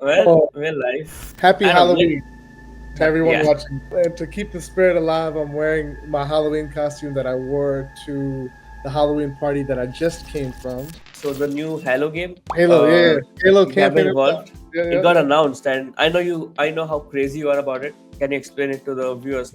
We're live. Happy I don't know. Halloween to everyone Yeah. watching. And to keep the spirit alive, I'm wearing my Halloween costume that I wore to the Halloween party that I just came from. So the new Halo game, Halo, yeah. Halo Gabby campaign. involved, Yeah, it yeah, got yeah. announced, and I know you. I know how crazy you are about it. Can you explain it to the viewers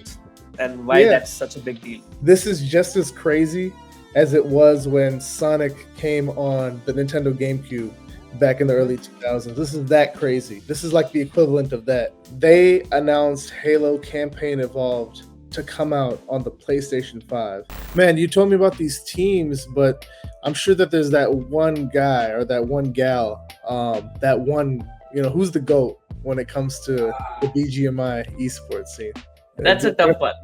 and why Yeah, that's such a big deal? this is just as crazy as it was when Sonic came on the Nintendo GameCube back in the early 2000s. This is that crazy. This is like the equivalent of that. They announced Halo Campaign Evolved to come out on the PlayStation 5. Man, you told me about these teams, but I'm sure that there's that one guy or that one gal, that one, who's the GOAT when it comes to the BGMI esports scene. That's a tough one.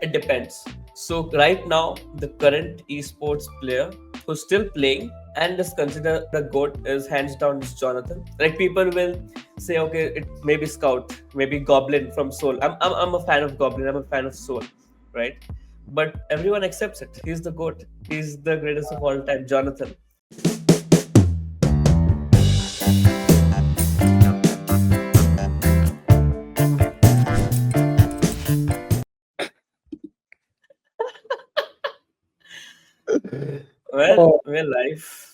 It depends. So right now, the current esports player who's still playing and is considered the GOAT is hands down is Jonathan. Like people will say, okay, it may be Scout, maybe Goblin from Soul. I'm a fan of Goblin. I'm a fan of Soul, right? But everyone accepts it. He's the GOAT. He's the greatest of all time, Jonathan. Oh, We're live.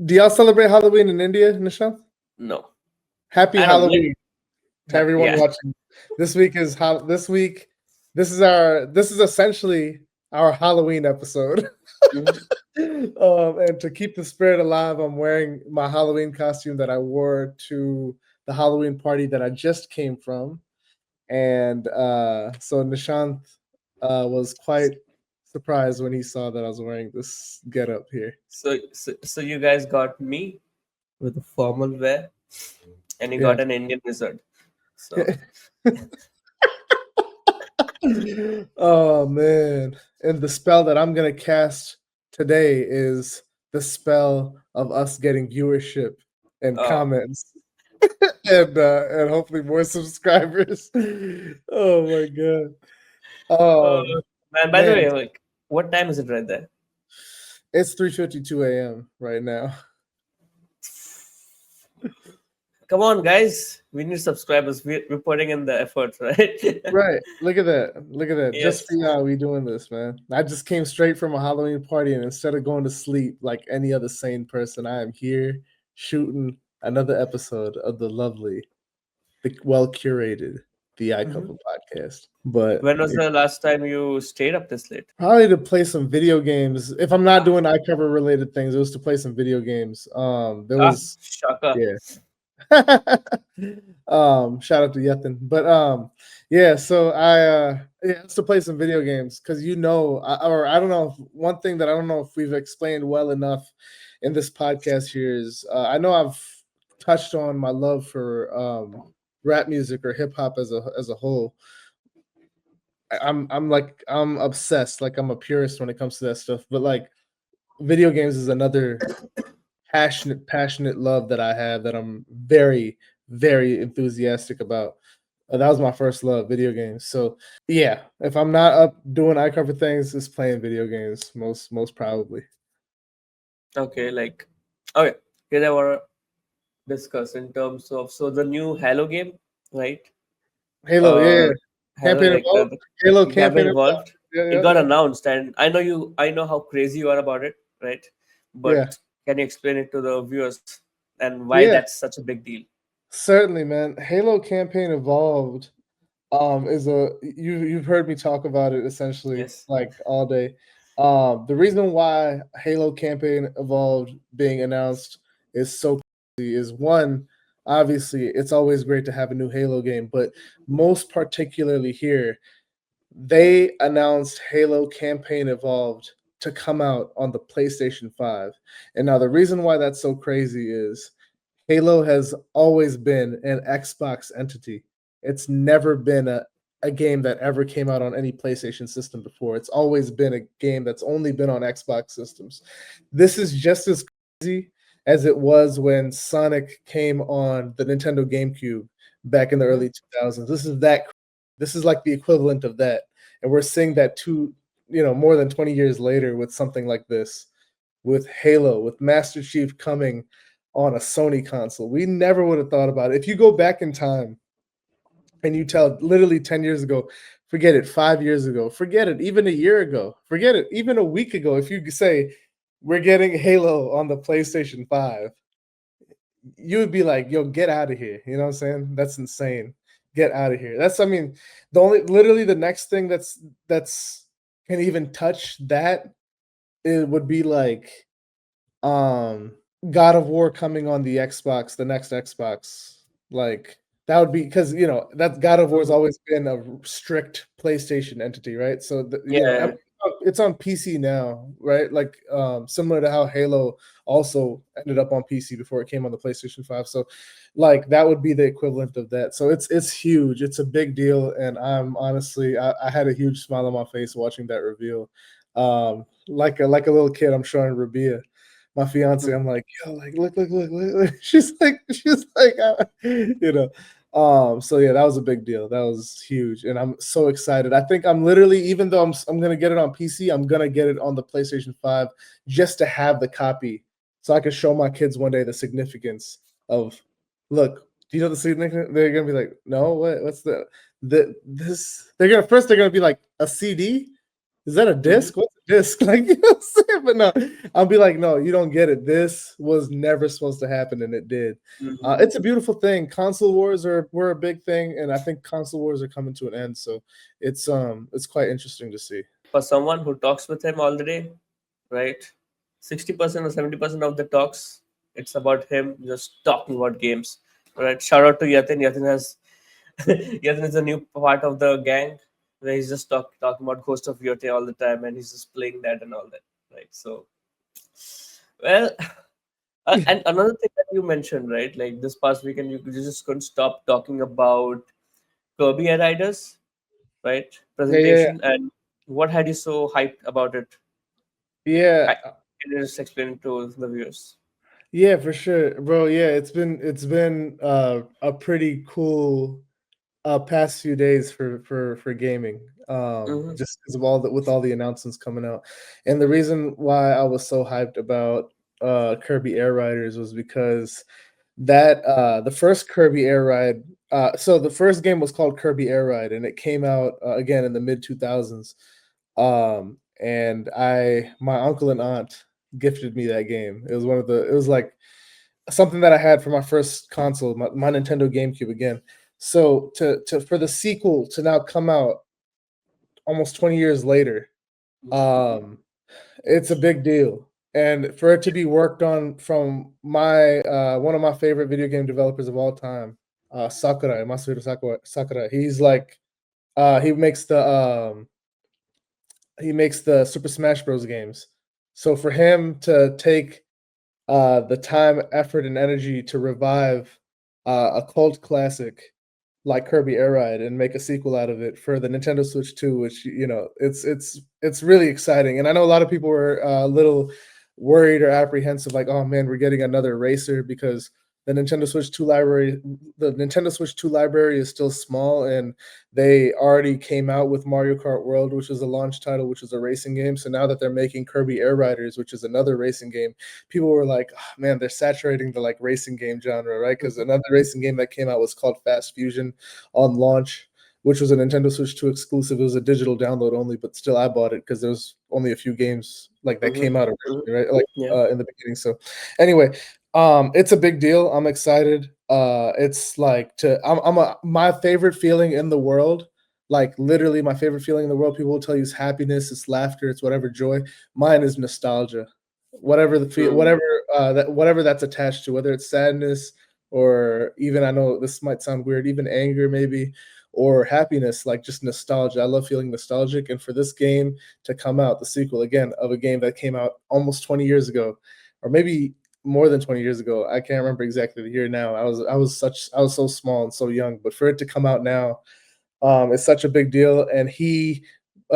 do y'all celebrate Halloween in India, Nishant? No, Happy I don't like. Halloween to everyone Yeah. watching. This week is this week. This is essentially our Halloween episode. And to keep the spirit alive, I'm wearing my Halloween costume that I wore to the Halloween party that I just came from, and so Nishant was quite surprised when he saw that I was wearing this getup here. So you guys got me with a formal wear, and you Yeah. got an Indian wizard. So Oh man. And the spell that I'm gonna cast today is the spell of us getting viewership and comments and hopefully more subscribers. Oh my god. uh, man, by the Man, way, like, what time is it right there? it's 3:52 a.m. right now. Come on, guys, we need subscribers. We're putting in the effort, right? Right. Look at that. Look at that. Just Yes. for y'all, we doing this, man. I just came straight from a Halloween party, and instead of going to sleep like any other sane person, I am here shooting another episode of the lovely, the well curated, the iCover podcast. But When was the last time you stayed up this late? probably to play some video games. If I'm not doing iCover related things, it was to play some video games. There was Shaka. yeah. Shout out to Yethan. But yeah, so yeah, it's to play some video games because or I don't know, one thing that I don't know if we've explained well enough in this podcast here is I know I've touched on my love for rap music or hip hop as a whole. I'm obsessed, like I'm a purist when it comes to that stuff. But like video games is another passionate love that I have that I'm very, very enthusiastic about. That was my first love, video games. So yeah, if I'm not up doing iCover things, it's playing video games most probably. Okay, like, okay. Here I want to discuss in terms of the new Halo game, right? Halo, yeah, Uh, Halo, campaign like involved. Halo the Gabby campaign involved. involved. Yeah, It yeah, got yeah. announced, and I know you. I know how crazy you are about it, right? Yeah, But can you explain it to the viewers and why yeah, that's such a big deal? certainly, man. Halo campaign evolved is you've heard me talk about it essentially Yes. like all day. The reason why Halo campaign evolved being announced is so crazy is one, obviously it's always great to have a new Halo game, but most particularly here, they announced Halo campaign evolved to come out on the PlayStation 5. And now the reason why that's so crazy is Halo has always been an Xbox entity. It's never been a game that ever came out on any PlayStation system before. It's always been a game that's only been on Xbox systems. This is just as crazy as it was when Sonic came on the Nintendo GameCube back in the early 2000s. This is like the equivalent of that. And we're seeing that more than 20 years later with something like this, with Halo, with Master Chief coming on a Sony console. We never would have thought about it. If you go back in time and you tell literally 10 years ago, forget it, 5 years ago, forget it, even a year ago, forget it, even a week ago, if you say we're getting Halo on the PlayStation 5, you would be like, yo, get out of here. You know what I'm saying? That's insane. Get out of here. That's, I mean, the only literally the next thing that's can even touch that, it would be like um God of War coming on the Xbox, the next Xbox. Like that would be because that God of War has Mhm. always been a strict PlayStation entity, right? So Yeah. it's on PC now, right? Like similar to how Halo also ended up on PC before it came on the PlayStation 5. So like that would be the equivalent of that. So it's huge. It's a big deal. And I'm honestly I had a huge smile on my face watching that reveal. Like a little kid, I'm showing Rabia, my fiance. I'm like, yo, like look. She's like, so yeah, that was a big deal. That was huge, and I'm so excited. I think I'm literally, even though I'm gonna get it on PC, I'm gonna get it on the PlayStation 5 just to have the copy, so I can show my kids one day the significance of. Look, do you know the significance? They're gonna be like, no, what's the this? They're gonna be like, a CD. Is that a Mhm. disc? What's a disc? Like, you know what I'm saying? But no, I'll be like, no, you don't get it. This was never supposed to happen, and it did. Mhm. It's a beautiful thing. Console wars were a big thing, and I think console wars are coming to an end. So it's quite interesting to see. For someone who talks with him all the day, right? 60% or 70% of the talks, it's about him just talking about games. Right. Shout out to Yatin. Yatin has Yatin is a new part of the gang where he's just talking about Ghost of Yote all the time and he's just playing that and all that. Right. So well, and another thing that you mentioned, right? Like this past weekend, you just couldn't stop talking about Kirby Air Riders, right? Yeah, yeah, Presentation, and what had you so hyped about it? yeah, Can you just explain to the viewers? yeah, for sure, bro. Yeah, it's been a pretty cool past few days for gaming. Mm-hmm. Just because of all the with all the announcements coming out, and the reason why I was so hyped about Kirby Air Riders was because that the first Kirby Air Ride. So the first game was called Kirby Air Ride, and it came out again in the mid 2000s. And my uncle and aunt gifted me that game. It was it was like something that I had for my first console, my Nintendo GameCube again. So to for the sequel to now come out almost 20 years later, um, it's a big deal. And for it to be worked on from my one of my favorite video game developers of all time, Masahiro Sakura. He's like he makes the Super Smash Bros. Games. So for him to take the time, effort, and energy to revive a cult classic like Kirby Air Ride and make a sequel out of it for the Nintendo Switch 2, which it's really exciting. And I know a lot of people were a little worried or apprehensive, like, oh man, we're getting another racer because the Nintendo Switch 2 library is still small, and they already came out with Mario Kart World, which is a launch title, which is a racing game. So now that they're making Kirby Air Riders, which is another racing game, people were like, oh, man, they're saturating the like racing game genre, right? Because another racing game that came out was called Fast Fusion on launch, which was a Nintendo Switch 2 exclusive. It was a digital download only, but still I bought it because there's only a few games like that Mm-hmm. came out Mm-hmm. originally, right? Like Yeah. in the beginning. So anyway, it's a big deal. I'm excited. It's like my favorite feeling in the world, like literally my favorite feeling in the world. People will tell you it's happiness, it's laughter, it's whatever joy. Mine is nostalgia. Whatever the feel, Mm-hmm. whatever that's attached to, whether it's sadness or even, I know this might sound weird, even anger maybe, or happiness, like just nostalgia. I love feeling nostalgic, and for this game to come out, the sequel again of a game that came out almost 20 years ago, or maybe more than 20 years ago. I can't remember exactly the year now. I was so small and so young, but for it to come out now, it's such a big deal. And he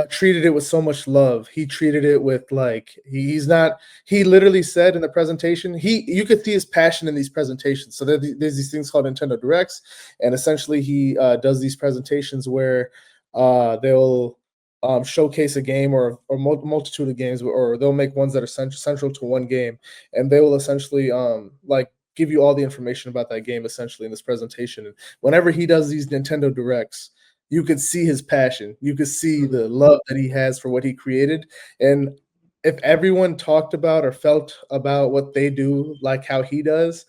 treated it with so much love. He treated it with like he's not. He literally said in the presentation, you could see his passion in these presentations. So there's these things called Nintendo Directs, and essentially he does these presentations where they'll showcase a game or multitude of games, or they'll make ones that are central to one game, and they will essentially like give you all the information about that game essentially in this presentation. And whenever he does these Nintendo Directs, you could see his passion. You could see the love that he has for what he created. And if everyone talked about or felt about what they do like how he does,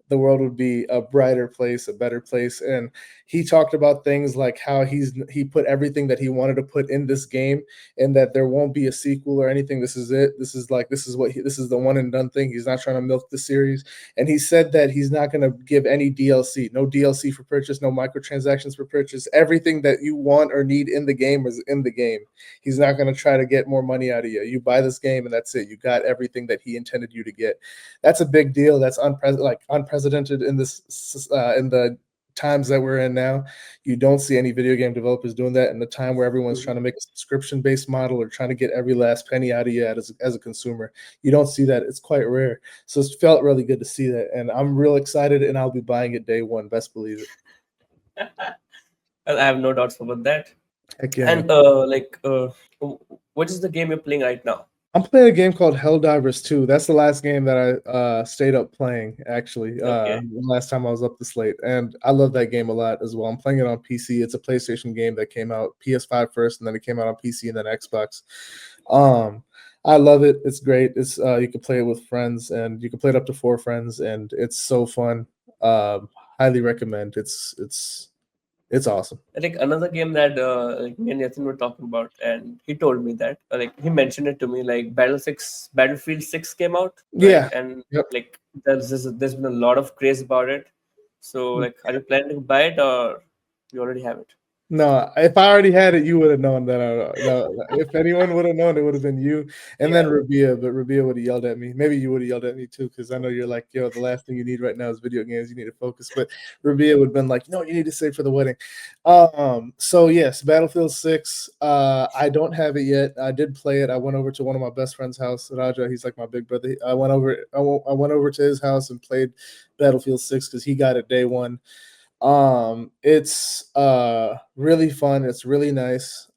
the world would be a brighter place, a better place. And he talked about things like how he put everything that he wanted to put in this game, and that there won't be a sequel or anything. This is it. This is the one and done thing. He's not trying to milk the series. And he said that he's not going to give any DLC, no DLC for purchase, no microtransactions for purchase. Everything that you want or need in the game is in the game. He's not going to try to get more money out of you. You buy this game and that's it. You got everything that he intended you to get. That's a big deal. That's unprecedented in in the times that we're in now. You don't see any video game developers doing that in the time where everyone's trying to make a subscription-based model or trying to get every last penny out of you as a consumer. You don't see that. It's quite rare. So it felt really good to see that, and I'm real excited, and I'll be buying it day one. Best believe it. Well, I have no doubts about that. Heck yeah. And what is the game you're playing right now? I'm playing a game called Helldivers 2. That's the last game that I stayed up playing, actually, Okay. last time I was up this late. And I love that game a lot as well. I'm playing it on PC. It's a PlayStation game that came out PS5 first, and then it came out on PC and then Xbox. I love it. It's great. It's you can play it with friends, and you can play it up to 4 friends, and it's so fun. Highly recommend. It's awesome. I think another game that like me and Nathan were talking about, and he told me that like he mentioned it to me, like Battlefield 6 came out, right? Yeah. And Yep. like there's been a lot of craze about it. So like, are you planning to buy it or you already have it? No, if I already had it, you would have known that. If anyone would have known, it would have been you, and then Yeah. Rabia. But Rabia would have yelled at me. Maybe you would have yelled at me too, because I know you're like, yo, the last thing you need right now is video games. You need to focus. But Rabia would have been like, no, you need to save for the wedding. So yes, Battlefield 6. I don't have it yet. I did play it. I went over to one of my best friend's house, Raja. He's like my big brother. I went over to his house and played Battlefield 6 because he got it day one. It's really fun. It's really nice.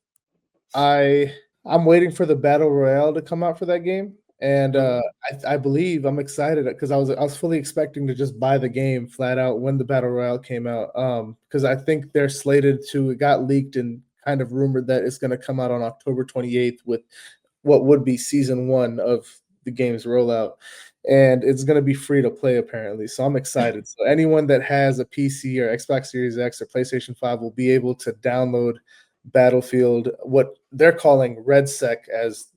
I'm waiting for the battle royale to come out for that game, and I believe I'm excited because I was fully expecting to just buy the game flat out when the battle royale came out. Because I think they're slated to. It got leaked and kind of rumored that it's going to come out on October 28th with what would be season 1 of the game's rollout, and it's going to be free to play apparently. So I'm excited. So anyone that has a PC or Xbox Series X or PlayStation 5 will be able to download Battlefield, what they're calling RedSec, as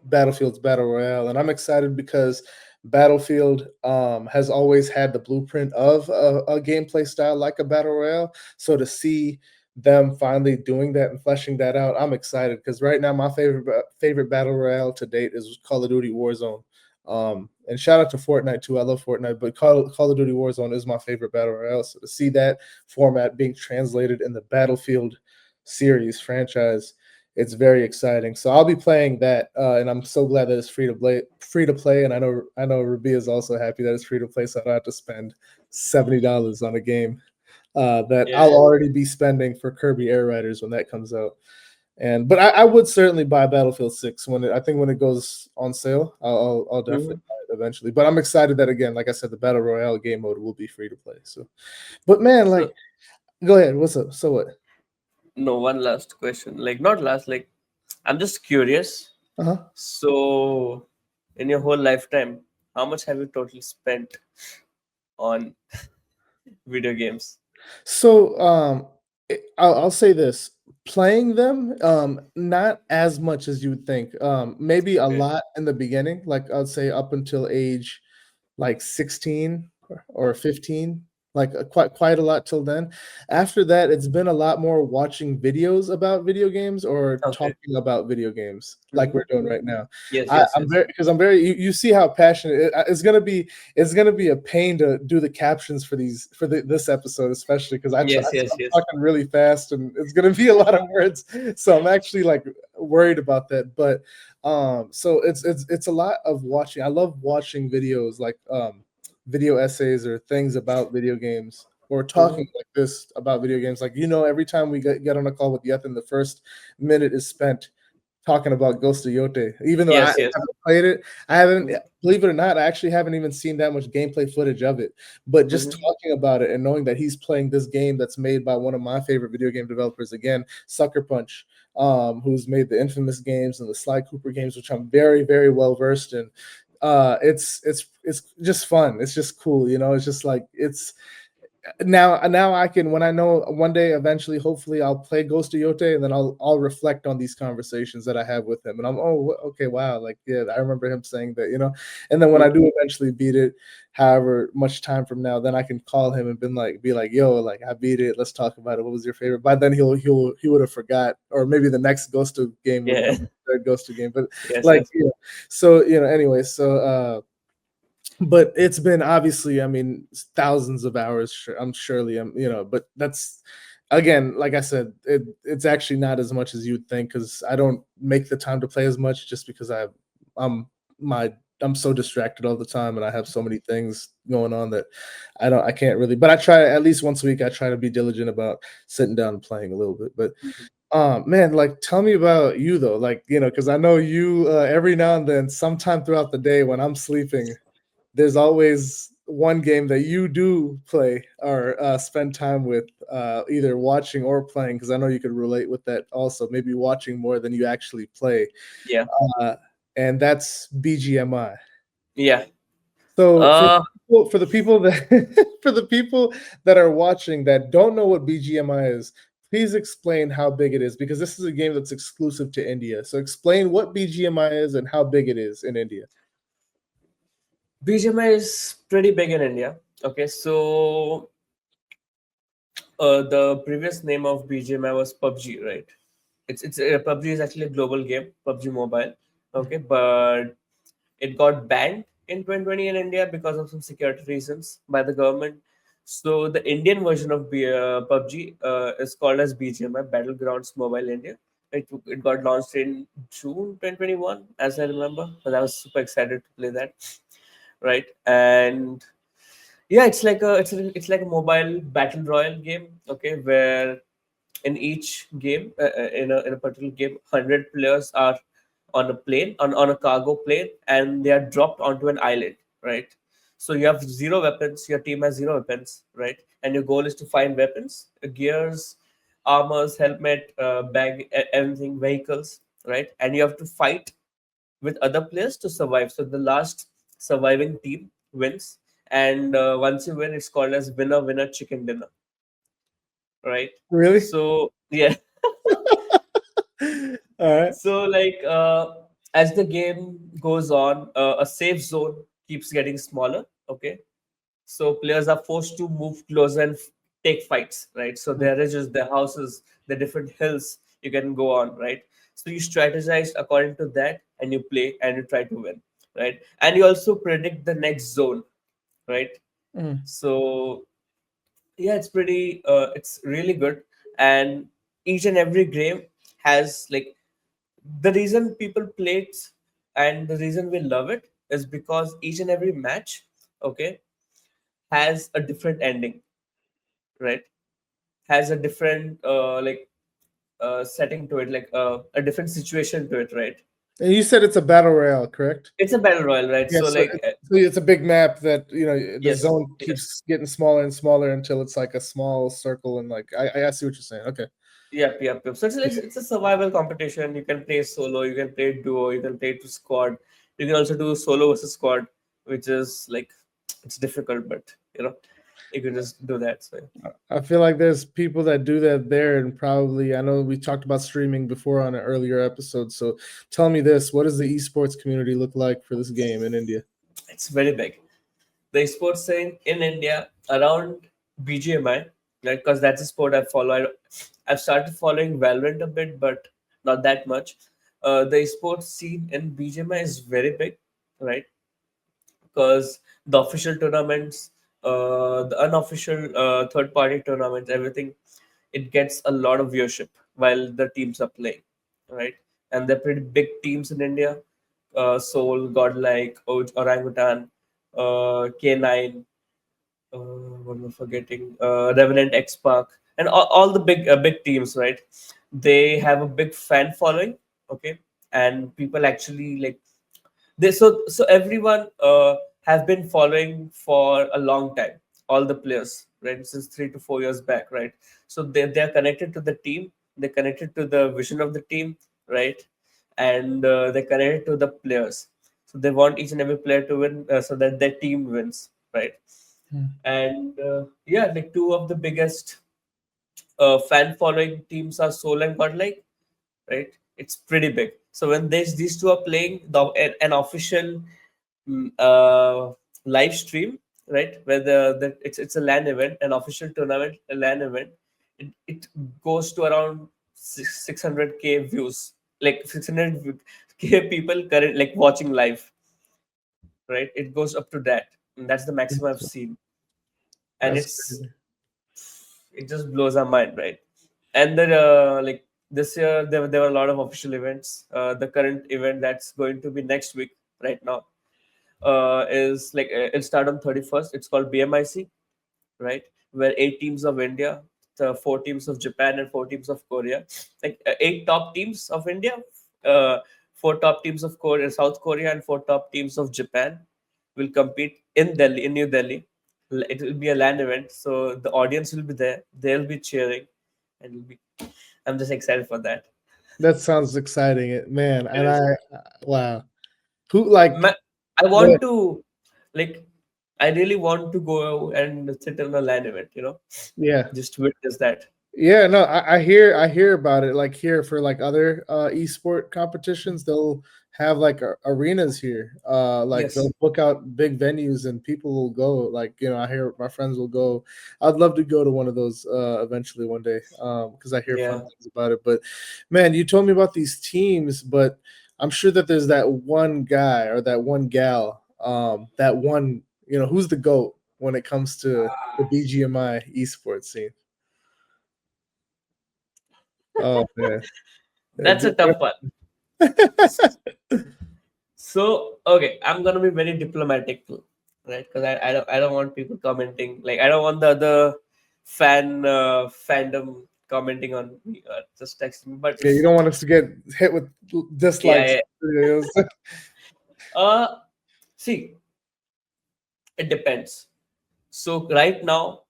Battlefield's Battle Royale. And I'm excited because Battlefield has always had the blueprint of a gameplay style like a Battle Royale. So to see them finally doing that and fleshing that out, I'm excited because right now my favorite Battle Royale to date is Call of Duty Warzone. And shout out to Fortnite too. I love Fortnite, but Call of Duty Warzone is my favorite Battle Royale. So to see that format being translated in the Battlefield series franchise, it's very exciting. So I'll be playing that, and I'm so glad that it's free to play. And I know Ruby is also happy that it's free to play, so I don't have to spend $70 on a game that Yeah. I'll already be spending for Kirby Air Riders when that comes out. But I would certainly buy Battlefield 6 when it goes on sale. I'll definitely buy it eventually. But I'm excited that, again, like I said, the Battle Royale game mode will be free to play. So, but man, like, So go ahead. What's up? So what? no, one last question. Like not last, like I'm just curious. Uh-huh. So in your whole lifetime, how much have you totally spent on video games? So I'll say this: playing them, not as much as you would think. Maybe a Okay. lot in the beginning, like I'd say up until age like 16 or 15, like quite a lot till then. After that, it's been a lot more watching videos about video games or Okay. talking about video games like we're doing right now. Yes, yes, I'm yes. very because I'm very you see how passionate it's gonna be a pain to do the captions for this episode, especially because Yes, yes, I'm yes. talking really fast and it's gonna be a lot of words. So I'm actually like worried about that. But so it's a lot of watching. I love watching videos like video essays or things about video games or talking like this about video games. Like, every time we get on a call with Yethan, the first minute is spent talking about Ghost of Yote. Even though I Yes, yes. haven't played it, I haven't, Mhm. believe it or not, I actually haven't even seen that much gameplay footage of it. But just Mhm. talking about it and knowing that he's playing this game that's made by one of my favorite video game developers, again, Sucker Punch, who's made the Infamous games and the Sly Cooper games, which I'm very, very well versed in. It's just fun. It's just cool, you know. It's just like it's now I can, when I know one day eventually hopefully I'll play Ghost of Yote, and then I'll reflect on these conversations that I have with him, and I'm, oh, okay, wow, like, yeah, I remember him saying that, you know. And then when I Mhm. do eventually beat it, however much time from now, then I can call him and be like, yo, like, I beat it, let's talk about it, what was your favorite. By then he would have forgot, or maybe the next Ghost of game would Yeah. come, third Ghost of game, but Yes, like, yes. you know, so, you know, anyway, so but it's been, obviously, I mean, thousands of hours, I'm surely, you know, but that's, again, like I said, it's actually not as much as you'd think, because I don't make the time to play as much, just because I'm my I'm so distracted all the time, and I have so many things going on that I can't really, but I try at least once a week. I try to be diligent about sitting down and playing a little bit. But Mhm. man, like, tell me about you though, like, you know, because I know you, every now and then, sometime throughout the day when I'm sleeping, there's always one game that you do play, or spend time with, either watching or playing, because I know you could relate with that also, maybe watching more than you actually play, Yeah. uh, and that's BGMI. Yeah. So Uh, for the people that for the people that are watching that don't know what BGMI is, please explain how big it is, because this is a game that's exclusive to India. So explain what BGMI is and how big it is in India. BGMI is pretty big in India. Okay, so the previous name of BGMI was PUBG, right? It's PUBG is actually a global game, PUBG Mobile. Okay, but it got banned in 2020 in India because of some security reasons by the government. So the Indian version of PUBG is called as BGMI, Battlegrounds Mobile India. It got launched in June 2021, as I remember, but I was super excited to play that, right? And yeah, it's like a mobile battle royale game, okay, where in each game, in a particular game, 100 players are on a plane, on a cargo plane, and they are dropped onto an island, right? So you have zero weapons, your team has zero weapons, right? And your goal is to find weapons, gears, armors, helmet, bag, everything, vehicles, right? And you have to fight with other players to survive. So the last surviving team wins, and once you win, it's called as winner winner chicken dinner, right? Really? So yeah, All right. so like as the game goes on, a safe zone keeps getting smaller. Okay, so players are forced to move closer and take fights, right? So there are ridges, the houses, the different hills you can go on, right? So you strategize according to that, and you play and you try to win, right? And you also predict the next zone, right? Mm. So yeah, it's really good. And each and every game has like, the reason people play it and the reason we love it is because each and every match, okay, has a different ending, right? Has a different setting to it, like a different situation to it, right? And you said it's a battle royale, correct? It's a battle royale, right? Yeah, So so like it's a big map that, you know, the yes, zone yes. keeps getting smaller and smaller until it's like a small circle, and like, I see what you're saying. Okay. Yep, yep, yep. So it's a survival competition. You can play solo, you can play duo, you can play to squad. You can also do solo versus squad, which is like, it's difficult, but you know, you can just do that. So I feel like there's people that do that there, and probably, I know we talked about streaming before on an earlier episode. So tell me this: what does the esports community look like for this game in India? it's very big. The esports scene in India around BGMI, right? Because that's a sport I follow. I've started following Valorant a bit, but not that much. The esports scene in BGMI is very big, right? Because the official tournaments, the unofficial third-party tournaments, everything, it gets a lot of viewership while the teams are playing, right? And they're pretty big teams in India. Soul, Godlike, Orangutan, K9, what am I forgetting? Revenant, X Park, and all the big teams, right? They have a big fan following. Okay, and people actually like they so everyone have been following for a long time, all the players, right, since 3 to 4 years back, right? So they're connected to the team, they're connected to the vision of the team, right? And they're connected to the players, so they want each and every player to win, so that their team wins, right? And yeah, like two of the biggest fan following teams are Soul and Godlike, right? It's pretty big. So when these two are playing, an official live stream, right? Where it's a LAN event, an official tournament, a LAN event. It goes to around 600k views, like 600k people current like watching live, right? It goes up to that, and that's the maximum I've seen, and That's it's crazy. it just blows our mind, right? And then like this year there were a lot of official events. The current event that's going to be next week right now is like it'll start on 31st. It's called BMIC, right? Where 8 teams of India, the 4 teams of Japan, and 4 teams of Korea, like 8 top teams of India, uh, 4 top teams of Korea, South Korea, and 4 top teams of Japan will compete in Delhi, in New Delhi. It will be a land event, so the audience will be there. They'll be cheering, and it'll be. I'm just excited for that. That sounds exciting, man. It And is. wow, who like, I go want to, like, I really want to go and sit in a land event. yeah. Just witness that. Yeah, no, I hear about it. Like here for like other esport competitions, they'll have like arenas here. Like Yes. they'll book out big venues and people will go. Like I hear my friends will go. I'd love to go to one of those eventually one day. Because I hear fun Yeah. things about it. But man, you told me about these teams, but I'm sure that there's that one guy or that one gal, that one who's the goat when it comes to the BGMI esports scene. Oh man. That's a tough one. So okay, I'm gonna be very diplomatic too, right? Because I don't want people commenting. Like I don't want the other fandom commenting on me or just texting me. But Yeah, you don't want us to get hit with yeah, dislikes. yeah. Uh, see, it depends. So right now,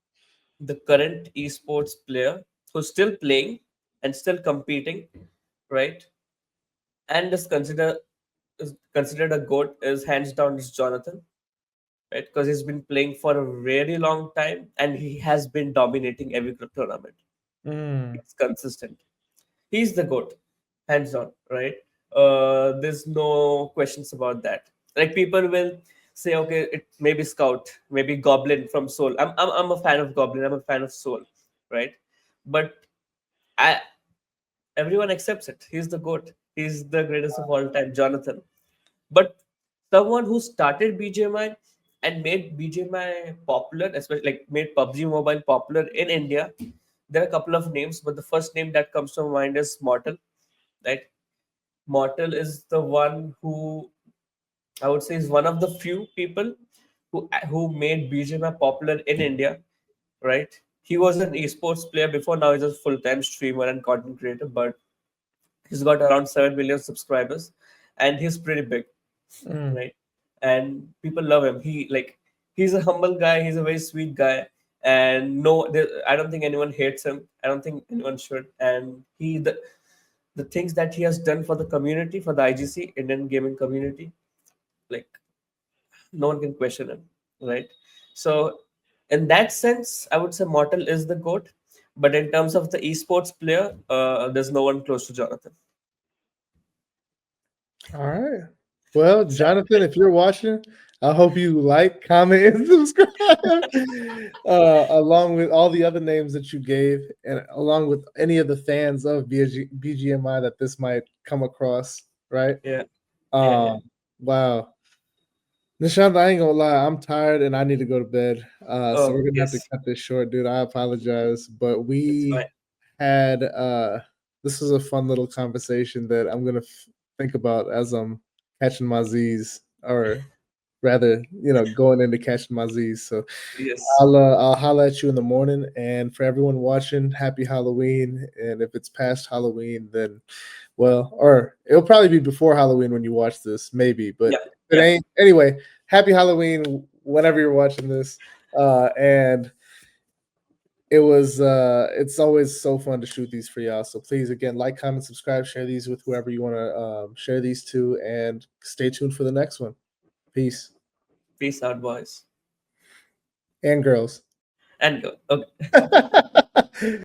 the current esports player who's still playing and still competing, right, and is considered a goat is hands down is Jonathan, right? Because he's been playing for a really long time and he has been dominating every tournament. Mm, He's consistent. He's the goat, hands on, right? There's no questions about that. Like people will say, okay, it maybe Scout, maybe Goblin from Soul. I'm a fan of Goblin. I'm a fan of Soul, right? But I everyone accepts it. He's the goat. He's the greatest of all time, Jonathan. But someone who started BGMI and made BGMI popular, especially like made PUBG Mobile popular in India, there are a couple of names, but the first name that comes to mind is Mortal. Right? Mortal is the one who I would say is one of the few people who made BGMI popular in India. Right? He was an esports player before. Now he's a full-time streamer and content creator, but he's got around 7 million subscribers, and he's pretty big, mm. right? And people love him. He's a humble guy. He's a very sweet guy, and no, I don't think anyone hates him. I don't think anyone should. And the things that he has done for the community, for the IGC Indian gaming community, like no one can question him, right? So in that sense, I would say Mortal is the goat. But in terms of the esports player, there's no one close to Jonathan. All right. Well, Sad. Jonathan, if you're watching, I hope you like, comment, and subscribe. Along with all the other names that you gave, and along with any of the fans of BGMI that this might come across, right? Yeah, yeah, yeah. Um, wow. Nishant, I ain't gonna lie, I'm tired and I need to go to bed. So we're Oh, gonna have to yes, cut this short, dude. I apologize, but it's fine. we had this was a fun little conversation that I'm gonna think about as I'm catching my Z's. All right. rather going into catching my Z's. So Yes. I'll holler at you in the morning. And for everyone watching, happy Halloween. And if it's past Halloween, then or it'll probably be before Halloween when you watch this, maybe. But Yeah. if it Yeah. ain't, anyway, happy Halloween whenever you're watching this. And it's always so fun to shoot these for y'all. So please, again, like, comment, subscribe, share these with whoever you want to share these to, and stay tuned for the next one. Peace. Peace out, boys And girls. and go. Okay.